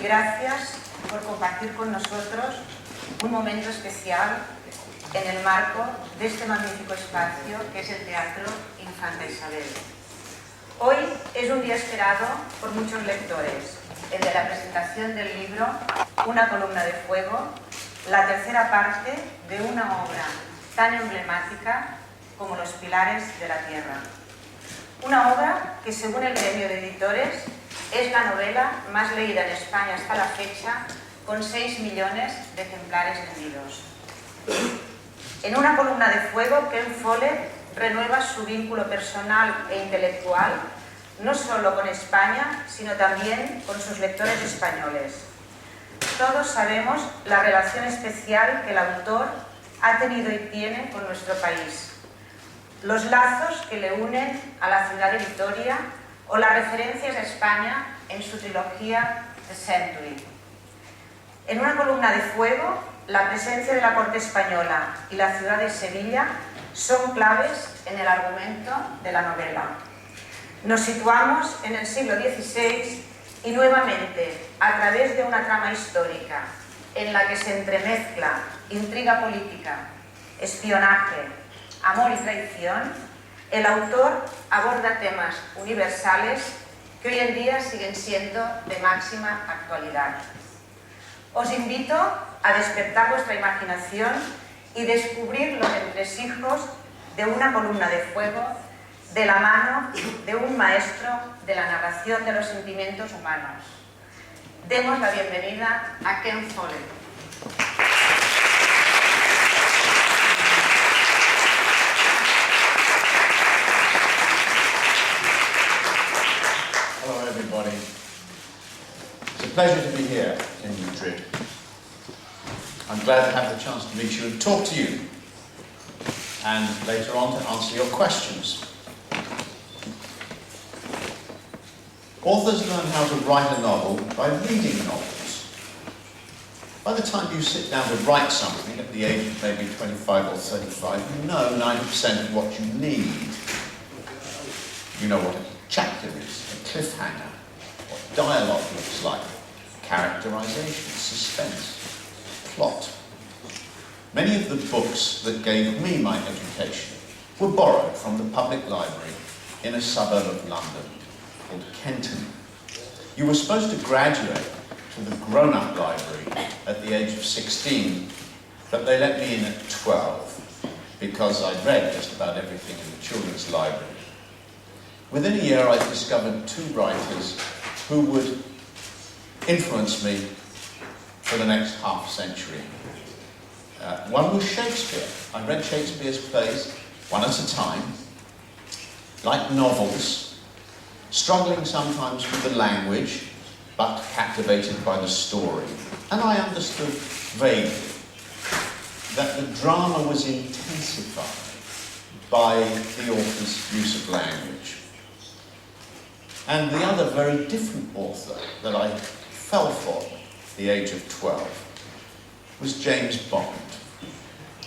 Gracias por compartir con nosotros un momento especial en el marco de este magnífico espacio que es el Teatro Infanta Isabel. Hoy es un día esperado por muchos lectores, el de la presentación del libro Una columna de fuego, la tercera parte de una obra tan emblemática como Los pilares de la tierra. Una obra que, según el gremio de editores, es la novela más leída en España hasta la fecha, con 6 millones de ejemplares vendidos. En Una columna de fuego, Ken Follet renueva su vínculo personal e intelectual, no solo con España, sino también con sus lectores españoles. Todos sabemos la relación especial que el autor ha tenido y tiene con nuestro país, los lazos que le unen a la ciudad de Vitoria o las referencias a España en su trilogía The Century. En Una columna de fuego, la presencia de la corte española y la ciudad de Sevilla son claves en el argumento de la novela. Nos situamos en el siglo XVI y nuevamente, a través de una trama histórica en la que se entremezcla intriga política, espionaje, amor y traición, el autor aborda temas universales que hoy en día siguen siendo de máxima actualidad. Os invito a despertar vuestra imaginación y descubrir los entresijos de Una columna de fuego de la mano de un maestro de la narración de los sentimientos humanos. Demos la bienvenida a Ken Follet. Hello everybody. It's a pleasure to be here in Madrid. I'm glad to have the chance to meet you and talk to you, and later on to answer your questions. Authors learn how to write a novel by reading novels. By the time you sit down to write something at the age of maybe 25 or 35, you know 90% of what you need. You know what a chapter is, a cliffhanger, what dialogue looks like, characterization, suspense, plot. Many of the books that gave me my education were borrowed from the public library in a suburb of London called Kenton. You were supposed to graduate to the grown-up library at the age of 16, but they let me in at 12 because I'd read just about everything in the children's library. Within a year, I discovered two writers who would influence me for the next half century. One was Shakespeare. I read Shakespeare's plays one at a time, like novels, struggling sometimes with the language, but captivated by the story. And I understood vaguely that the drama was intensified by the author's use of language. And the other very different author that I fell for at the age of 12 was James Bond.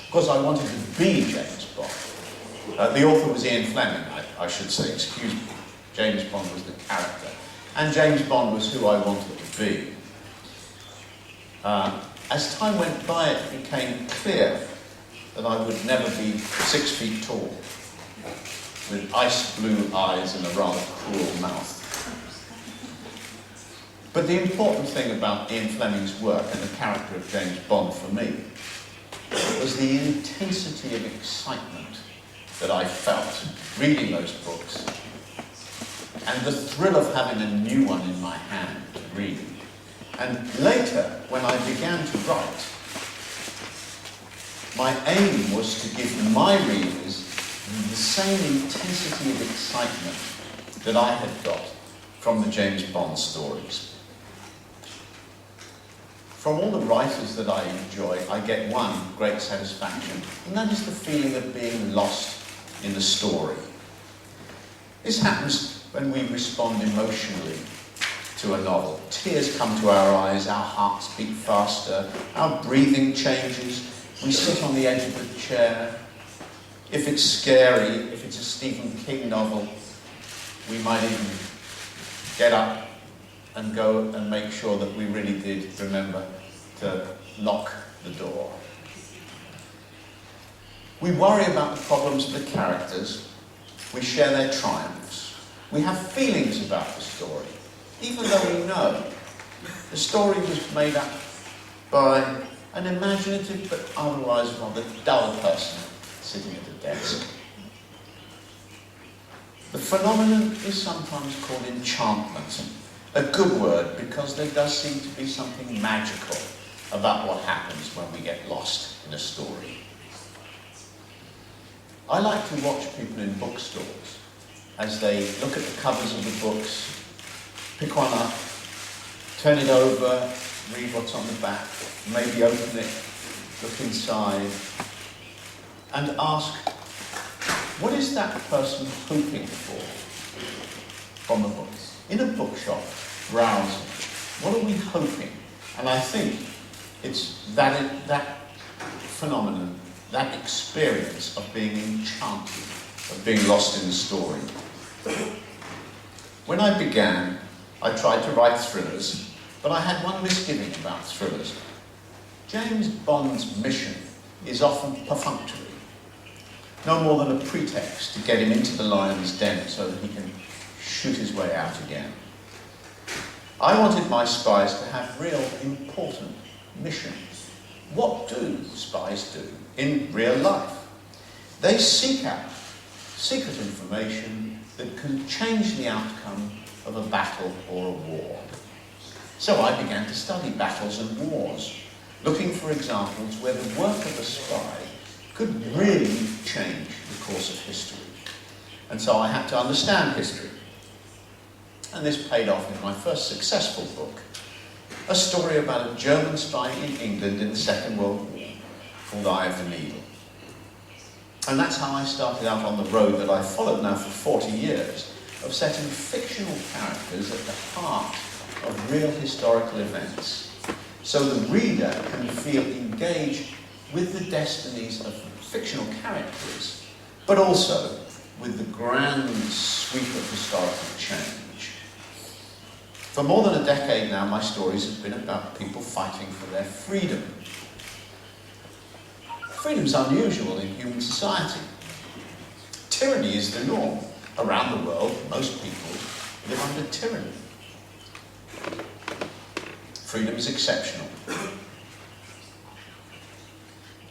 Because I wanted to be James Bond. The author was Ian Fleming, I should say, excuse me. James Bond was the character. And James Bond was who I wanted to be. As time went by, it became clear that I would never be 6 feet tall, with ice blue eyes and a rather cruel mouth. But the important thing about Ian Fleming's work and the character of James Bond for me was the intensity of excitement that I felt reading those books and the thrill of having a new one in my hand to read. And later, when I began to write, my aim was to give my readers the same intensity of excitement that I had got from the James Bond stories. From all the writers that I enjoy, I get one great satisfaction, and that is the feeling of being lost in the story. This happens when we respond emotionally to a novel. Tears come to our eyes, our hearts beat faster, our breathing changes, we sit on the edge of the chair. If it's scary, if it's a Stephen King novel, we might even get up and go and make sure that we really did remember to lock the door. We worry about the problems of the characters. We share their triumphs. We have feelings about the story, even though we know the story was made up by an imaginative but otherwise rather dull person sitting at a desk. The phenomenon is sometimes called enchantment, a good word because there does seem to be something magical about what happens when we get lost in a story. I like to watch people in bookstores as they look at the covers of the books, pick one up, turn it over, read what's on the back, maybe open it, look inside, and ask, what is that person hoping for from the books? In a bookshop, browsing, what are we hoping? And I think it's that phenomenon, that experience of being enchanted, of being lost in the story. When I began, I tried to write thrillers, but I had one misgiving about thrillers. James Bond's mission is often perfunctory, no more than a pretext to get him into the lion's den so that he can shoot his way out again. I wanted my spies to have real important missions. What do spies do in real life? They seek out secret information that can change the outcome of a battle or a war. So I began to study battles and wars, looking for examples where the work of a spy could really change the course of history. And so I had to understand history. And this paid off in my first successful book, a story about a German spy in England in the Second World War called Eye of the Needle. And that's how I started out on the road that I've followed now for 40 years, of setting fictional characters at the heart of real historical events, so the reader can feel engaged with the destinies of fictional characters, but also with the grand sweep of historical change. For more than a decade now, my stories have been about people fighting for their freedom. Freedom's unusual in human society. Tyranny is the norm. Around the world, most people live under tyranny. Freedom is exceptional.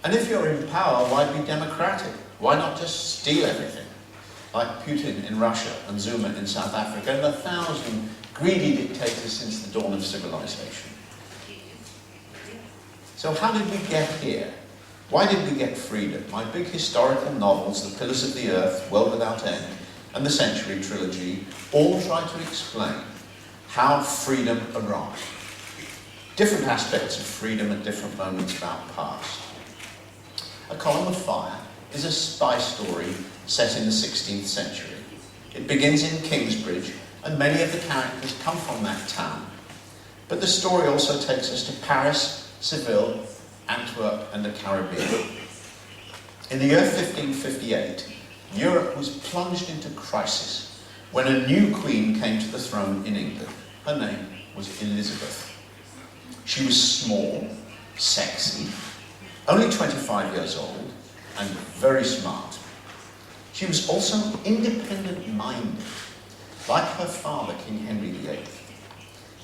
And if you're in power, why be democratic? Why not just steal everything? Like Putin in Russia and Zuma in South Africa and 1,000 greedy dictators since the dawn of civilization. So how did we get here? Why did we get freedom? My big historical novels, The Pillars of the Earth, World Without End, and the Century Trilogy, all try to explain how freedom arrived. Different aspects of freedom at different moments of our past. A Column of Fire is a spy story set in the 16th century. It begins in Kingsbridge, and many of the characters come from that town. But the story also takes us to Paris, Seville, Antwerp, and the Caribbean. In the year 1558, Europe was plunged into crisis when a new queen came to the throne in England. Her name was Elizabeth. She was small, sexy, only 25 years old, and very smart. She was also independent-minded, like her father, King Henry VIII.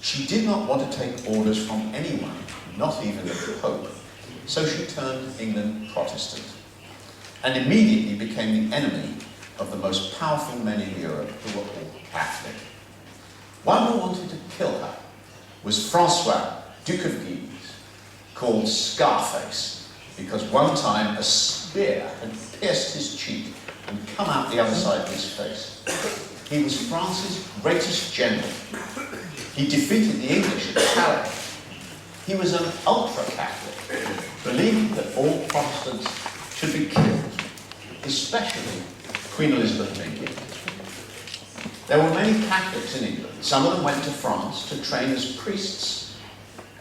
She did not want to take orders from anyone, not even the Pope, so she turned England Protestant, and immediately became the enemy of the most powerful men in Europe who were all Catholic. One who wanted to kill her was Francois, Duke of Guise, called Scarface, because one time a spear had pierced his cheek and come out the other side of his face. He was France's greatest general. He defeated the English at Calais. He was an ultra-Catholic, believing that all Protestants should be killed, especially Queen Elizabeth of England. There were many Catholics in England. Some of them went to France to train as priests,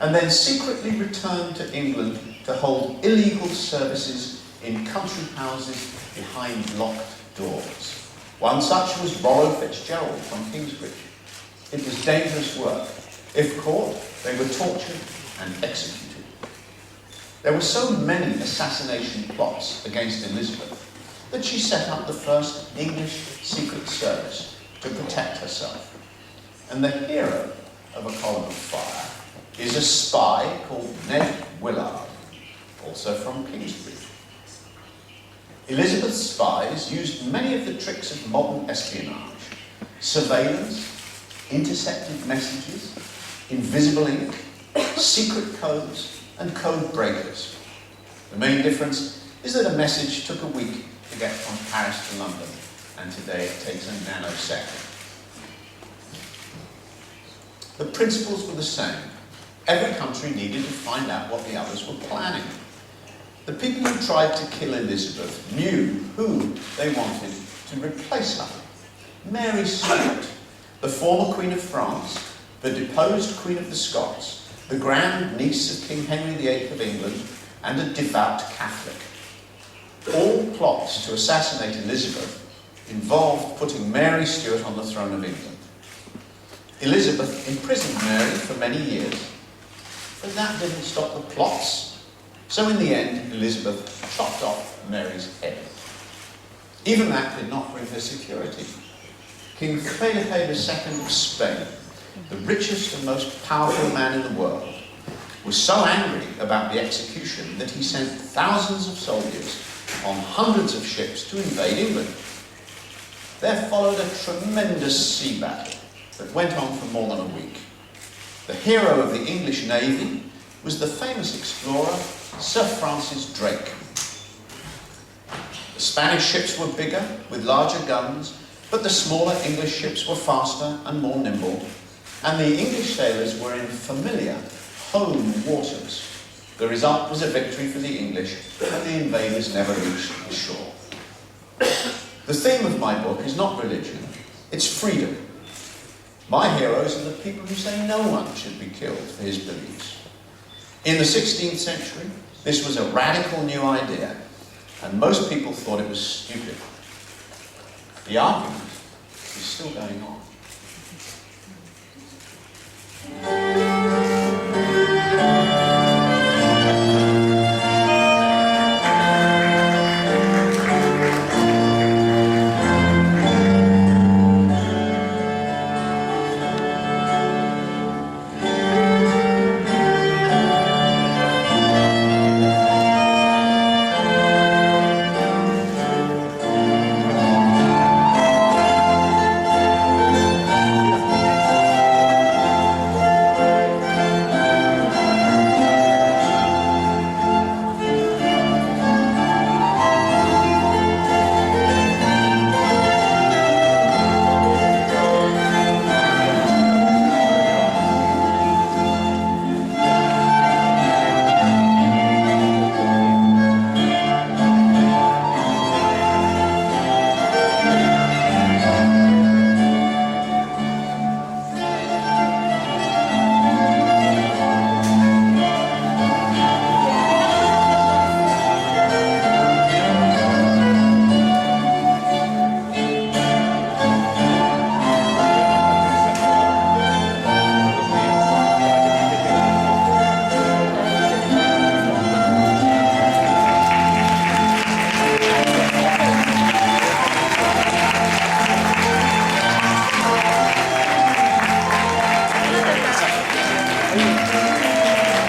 and then secretly returned to England to hold illegal services in country houses behind locked doors. One such was Rollo Fitzgerald from Kingsbridge. It was dangerous work, If caught, they were tortured and executed. There were so many assassination plots against Elizabeth that she set up the first English secret service to protect herself. And the hero of A Column of Fire is a spy called Ned Willard, also from Kingsbridge. Elizabeth's spies used many of the tricks of modern espionage: surveillance, intercepted messages, invisible ink, secret codes, and code breakers. The main difference is that a message took a week to get from Paris to London, and today it takes a nanosecond. The principles were the same. Every country needed to find out what the others were planning. The people who tried to kill Elizabeth knew who they wanted to replace her. Mary Stuart, the former Queen of France, the deposed Queen of the Scots, the grand niece of King Henry VIII of England, and a devout Catholic. All plots to assassinate Elizabeth involved putting Mary Stuart on the throne of England. Elizabeth imprisoned Mary for many years, but that didn't stop the plots. So in the end, Elizabeth chopped off Mary's head. Even that did not bring her security. King Felipe II of Spain, the richest and most powerful man in the world, was so angry about the execution that he sent thousands of soldiers on hundreds of ships to invade England. There followed a tremendous sea battle that went on for more than a week. The hero of the English Navy was the famous explorer Sir Francis Drake. The Spanish ships were bigger, with larger guns, but the smaller English ships were faster and more nimble, and the English sailors were in familiar, home waters. The result was a victory for the English, and the invaders never reached the shore. The theme of my book is not religion, it's freedom. My heroes are the people who say no one should be killed for his beliefs. In the 16th century, this was a radical new idea, and most people thought it was stupid. The argument is still going on.